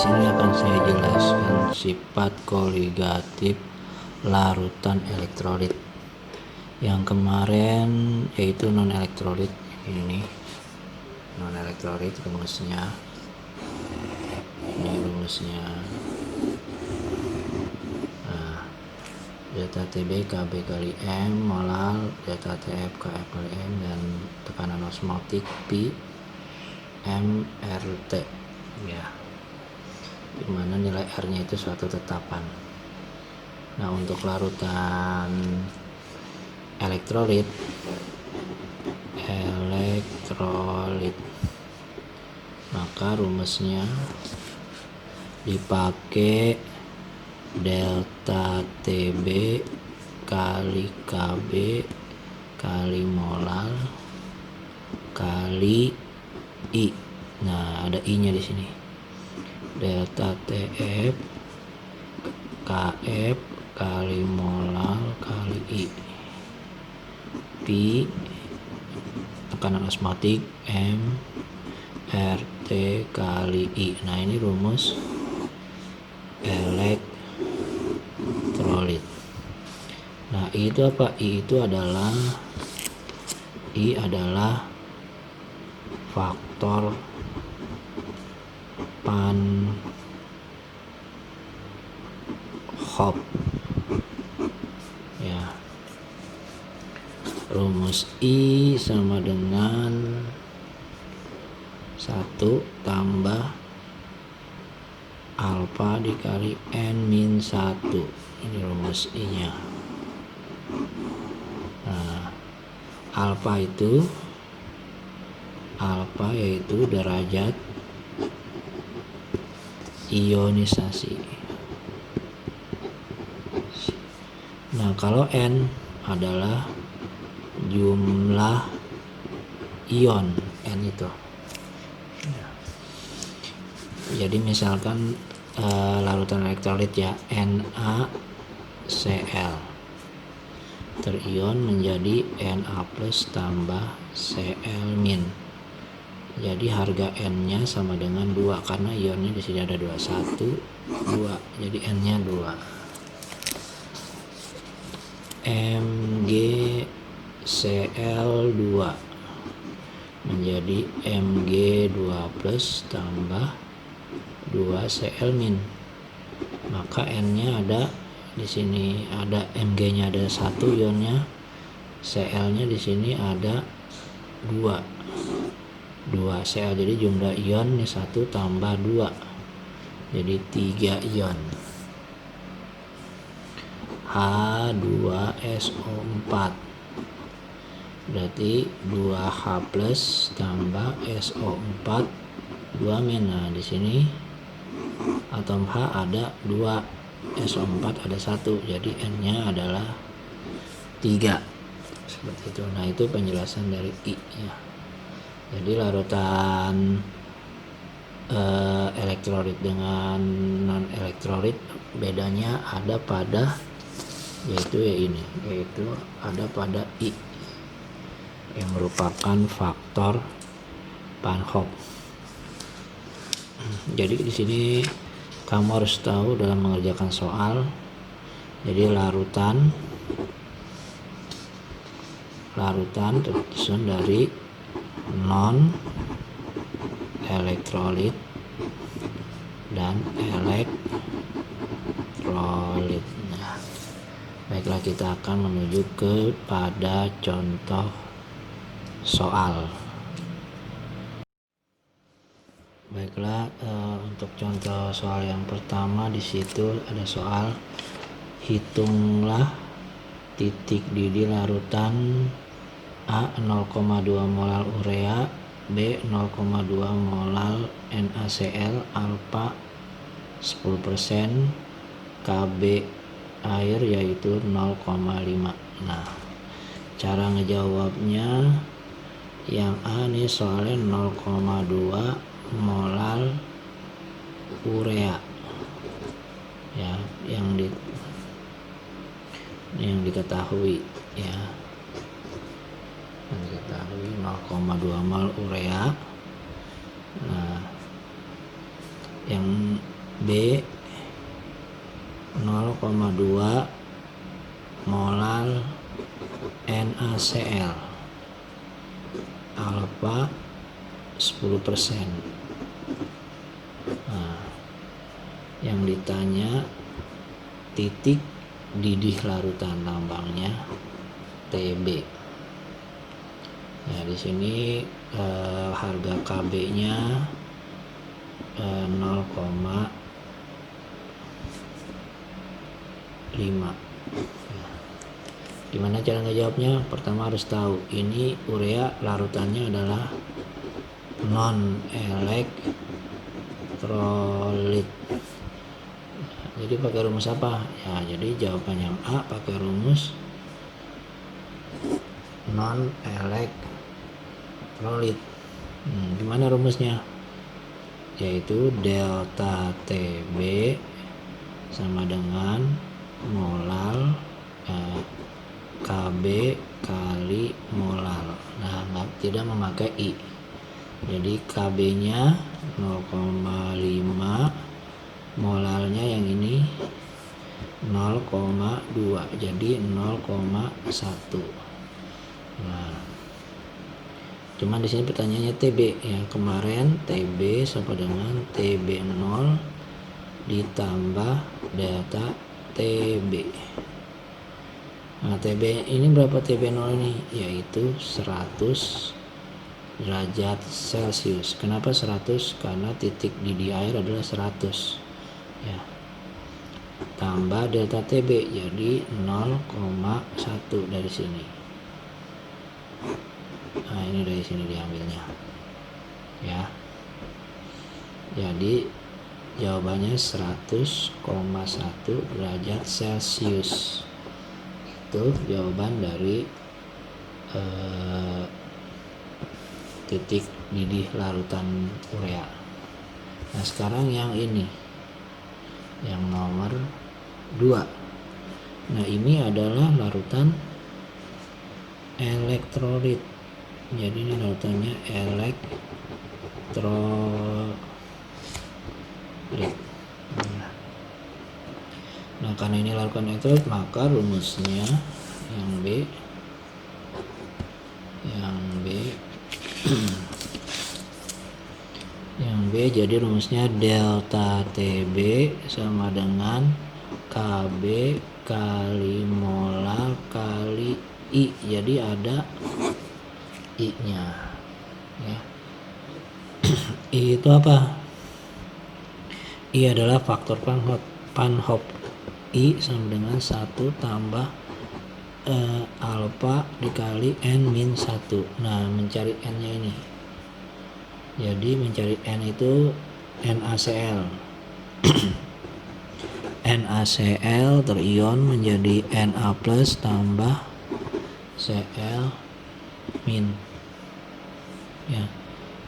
sini akan saya jelaskan sifat koligatif larutan elektrolit. Yang kemarin yaitu non elektrolit. Ini non elektrolit rumusnya. Ini rumusnya. Delta TB KB kali M molar, delta TF KF kali M, dan tekanan osmotik P MRT, ya, dimana nilai R nya itu suatu tetapan. Nah, untuk larutan elektrolit maka rumusnya dipakai delta TB kali KB kali molar kali I. Nah, ada I nya di sini. Delta TF KF kali molar kali I. P tekanan osmotik M RT kali I. Nah, ini rumus elektrolit. Nah, I itu apa? I adalah faktor Van Hoff, ya. Rumus I sama dengan 1 tambah alfa dikali N-1. Ini rumus I nya. Nah, alfa yaitu derajat ionisasi. Nah, kalau N adalah jumlah ion N itu. Jadi misalkan larutan elektrolit, ya, NaCl terion menjadi Na plus tambah Cl-. Jadi harga N-nya sama dengan 2 karena ionnya di sini ada 2, 1, 2. Jadi N-nya 2. MgCl2 menjadi Mg2 plus tambah 2 Cl-. Maka N-nya ada di sini, ada Mg-nya ada 1 ionnya, Cl-nya di sini ada 2 Cl. Jadi jumlah ion ini 1 tambah 2, jadi 3 ion. H2SO4 berarti 2H plus tambah SO4 2-. Nah, di sini atom H ada 2, SO4 ada 1, jadi N-nya adalah 3. Seperti itu. Nah, itu penjelasan dari I, ya. Jadi larutan elektrolit dengan non elektrolit bedanya ada pada yaitu ada pada I yang merupakan faktor Van Hoff. Jadi di sini kamu harus tahu dalam mengerjakan soal. Jadi larutan tersusun dari non elektrolit dan elektrolit. Nah, baiklah, kita akan menuju kepada contoh soal. Baiklah, untuk contoh soal yang pertama di situ ada soal hitunglah titik didih larutan A 0,2 molar urea, B 0,2 molar NaCl, alfa 10%, Kb air yaitu 0,5. Nah, cara ngejawabnya yang A nih soalnya 0,2 molar urea, ya, yang diketahui, ya, yang diketahui 0,2 mol urea. Nah, yang B 0,2 molal NaCl, alfa 10%. Nah, yang ditanya titik didih larutan tambangnya Tb. Nah, di sini harga Kb-nya 0,5. Gimana cara ngejawabnya? Pertama harus tahu ini urea larutannya adalah non elektrolit. Jadi pakai rumus apa? Ya, jadi jawaban yang A pakai rumus non elektrolit. Gimana rumusnya? Yaitu delta Tb sama dengan molal Kb kali molal. Nah, tidak memakai I. Jadi Kb nya 0,5, molalnya yang ini 0,2, jadi 0,1. Nah, cuman di sini pertanyaannya Tb. Yang kemarin Tb sama dengan Tb0 ditambah delta Tb. Nah, Tb ini berapa Tb0 ini? Yaitu 100 derajat Celcius. Kenapa 100? Karena titik didih air adalah 100. Ya. Tambah delta Tb jadi 0,1 dari sini. Nah, ini dari sini diambilnya. Ya. Jadi jawabannya 100,1 derajat Celcius. Itu jawaban dari titik didih larutan urea. Nah, sekarang yang ini, yang nomor 2. Nah, ini adalah larutan elektrolit. Jadi ini larutannya elektrolit. Nah, karena ini larutan elektrolit, maka rumusnya yang B yang B jadi rumusnya delta Tb sama dengan Kb kali molal kali I. Jadi ada I-nya, ya. I itu apa? I adalah faktor Van Hoff. I sama dengan 1 tambah alfa dikali N-1. Nah, mencari N-nya ini. Jadi mencari N itu NaCl. NaCl terion menjadi Na plus tambah Cl min. Ya.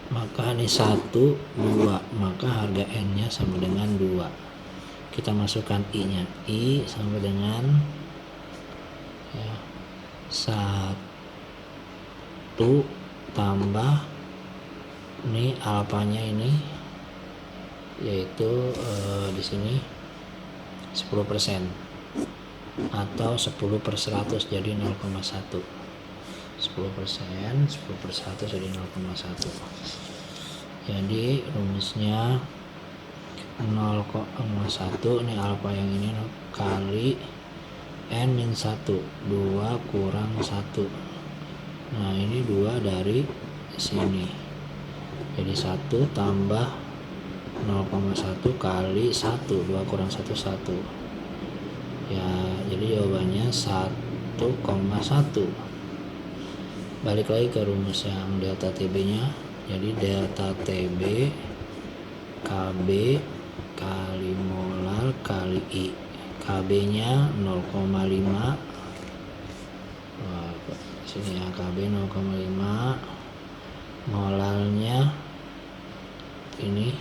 Maka ini 1, 2. Maka harga N-nya sama dengan 2. Kita masukkan I-nya. I sama dengan 1 tambah ini alfanya ini, yaitu di sini 10% atau 10/100 jadi 0,1. 10%, 10/100 jadi 0,1. Jadi rumusnya 0,1, ini alfa yang ini kali N-1, 2 kurang 1. Nah, ini 2 dari sini. Jadi 1 tambah 0,1 kali 1, 2 kurang 1, 1. Ya, jadi jawabannya 1,1. Balik lagi ke rumus yang delta Tb-nya. Jadi delta Tb Kb kali molal kali I. Kb-nya 0,5. Sini ya, Kb 0,5. Molalnya ini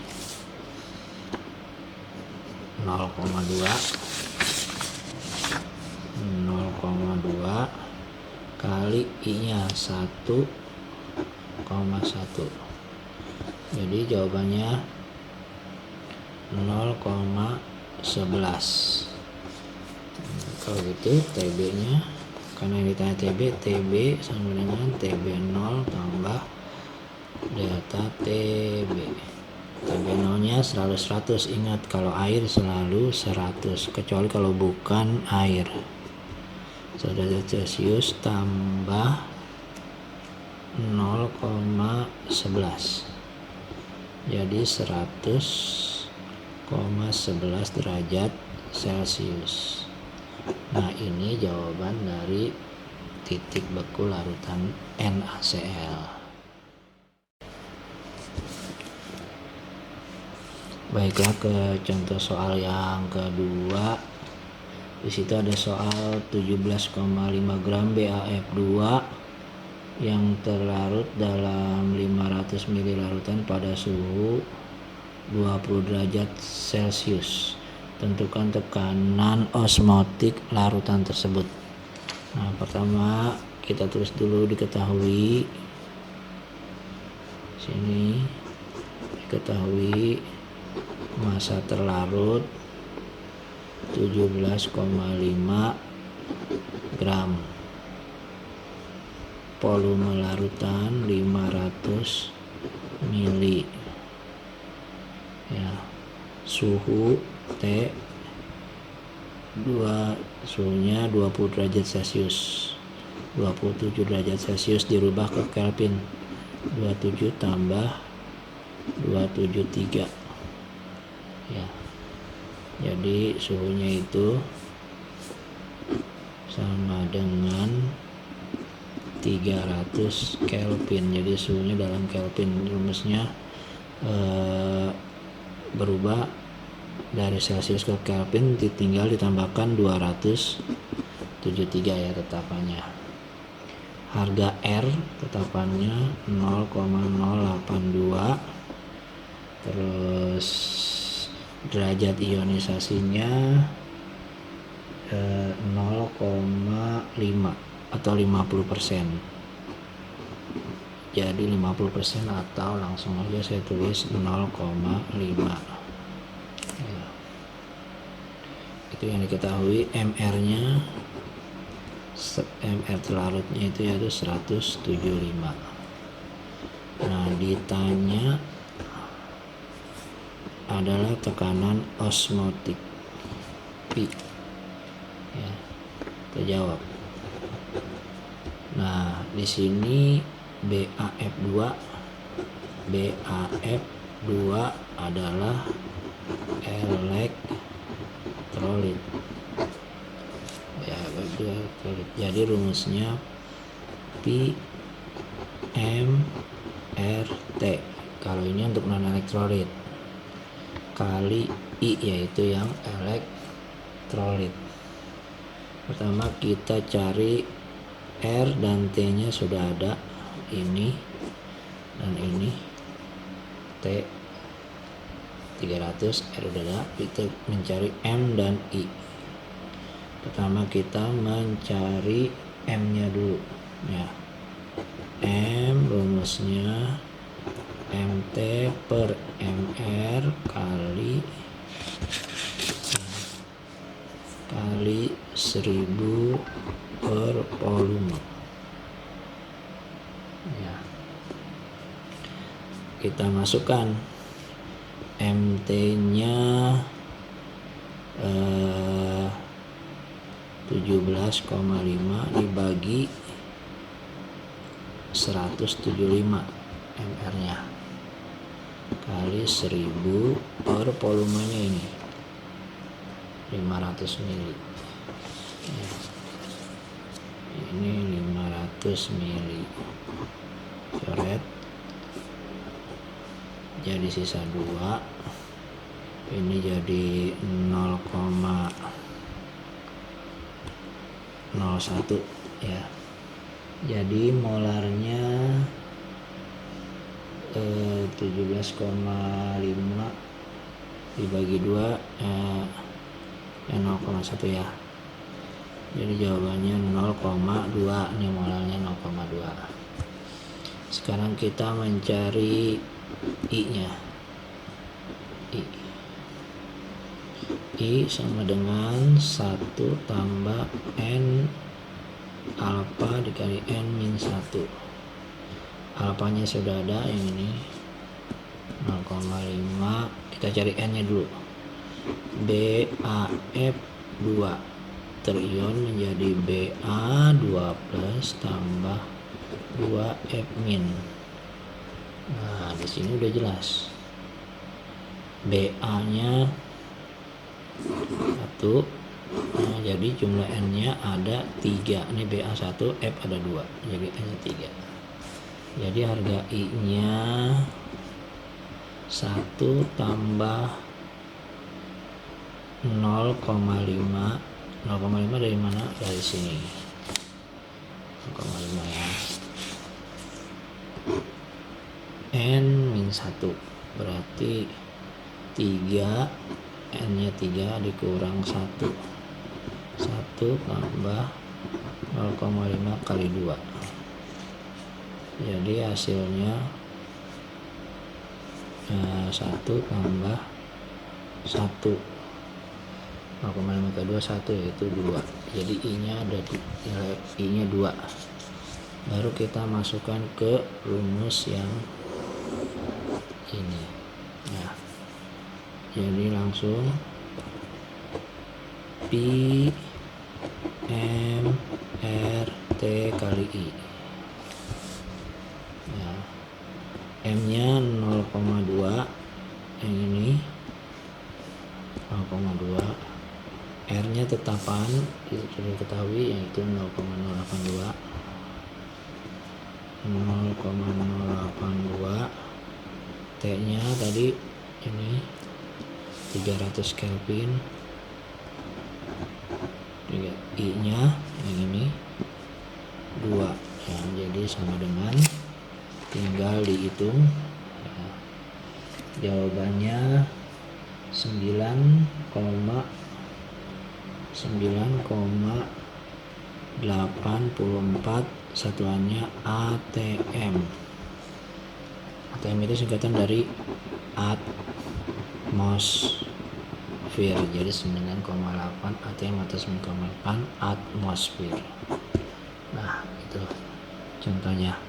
0,2 kali I-nya 1,1. Jadi jawabannya 0,11. Kalau gitu TB nya, karena yang ditanya TB sama dengan TB 0 tambah delta TB. TB 0 nya selalu 100. Ingat, kalau air selalu 100, kecuali kalau bukan air. Derajat Celcius tambah 0,11, jadi 100,11 derajat Celcius. Nah, ini jawaban dari titik beku larutan NaCl. Baiklah, ke contoh soal yang kedua. Di situ ada soal 17,5 gram BaF2 yang terlarut dalam 500 ml larutan pada suhu 20 derajat Celcius. Tentukan tekanan osmotik larutan tersebut. Nah, pertama kita tulis dulu diketahui. Sini diketahui massa terlarut 17,5 gram. Volume larutan 500 mili. Ya. Suhu T suhunya 20 derajat Celcius. 27 derajat Celcius dirubah ke Kelvin. 27 tambah 273. Ya. Jadi suhunya itu sama dengan 300 Kelvin. Jadi suhunya dalam Kelvin, rumusnya berubah dari Celcius ke Kelvin, tinggal ditambahkan 273 ya tetapannya. Harga R tetapannya 0,082. Terus derajat ionisasinya 0,5 atau 50%. Jadi 50% atau langsung aja saya tulis 0,5. Ya. Itu yang diketahui. MR-nya, MR terlarutnya itu yaitu 175. Nah, ditanya adalah tekanan osmotik P. Ya, terjawab. Nah, di sini BaF2 adalah elektrolit. Ya, jadi rumusnya PMRT. Kalau ini untuk non elektrolit kali I, yaitu yang elektrolit. Pertama kita cari R dan T nya sudah ada, ini dan ini. T 300, R udah ada. Kita mencari M dan I. Pertama kita mencari M nya dulu ya. M rumusnya MT per MR kali 1000 per volume. Ya. Kita masukkan MT nya 17,5 dibagi 175 MR nya kali 1000 per volumenya ini 500 mili. Ya. Ini 500 mili. Coret. Jadi sisa 2. Ini jadi 0,01 ya. Jadi molarnya 17,5 dibagi 2 0,1 ya. Jadi jawabannya 0,2. Ini molarnya 0,2. Sekarang kita mencari I nya. I. I sama dengan 1 tambah N alfa dikali N min 1. Alfanya sudah ada, yang ini 0,5. Kita cari N nya dulu. BAF 2 terion menjadi BA2 plus tambah 2F min. Nah, di sini udah jelas. BA nya 1. Nah, jadi jumlah N nya ada 3. Ini BA1, F ada 2, jadi N nya 3. Jadi harga I nya 1 tambah 0,5. 0,5 dari mana? Dari sini 0,5 ya. N min 1 berarti 3. N nya 3 dikurang 1. 1 tambah 0,5 kali 2. Jadi hasilnya 1 tambah 1. 0,5 kali 2 1, yaitu 2. Jadi I nya ada I nya 2. Baru kita masukkan ke rumus yang ini. Nah, jadi langsung Pi M R T kali I. Ya. M nya 0,2, yang ini 0,2. R nya tetapan sudah diketahui, yaitu 0,082. 0,082. T nya tadi ini 300 Kelvin. I nya yang ini 2 ya, jadi sama dengan, tinggal dihitung ya. Jawabannya 9,84, satuannya ATM. ATM itu singkatan dari atmosfer. Jadi 9,8 ATM atau 9,8 atmosfer. Nah, itu contohnya.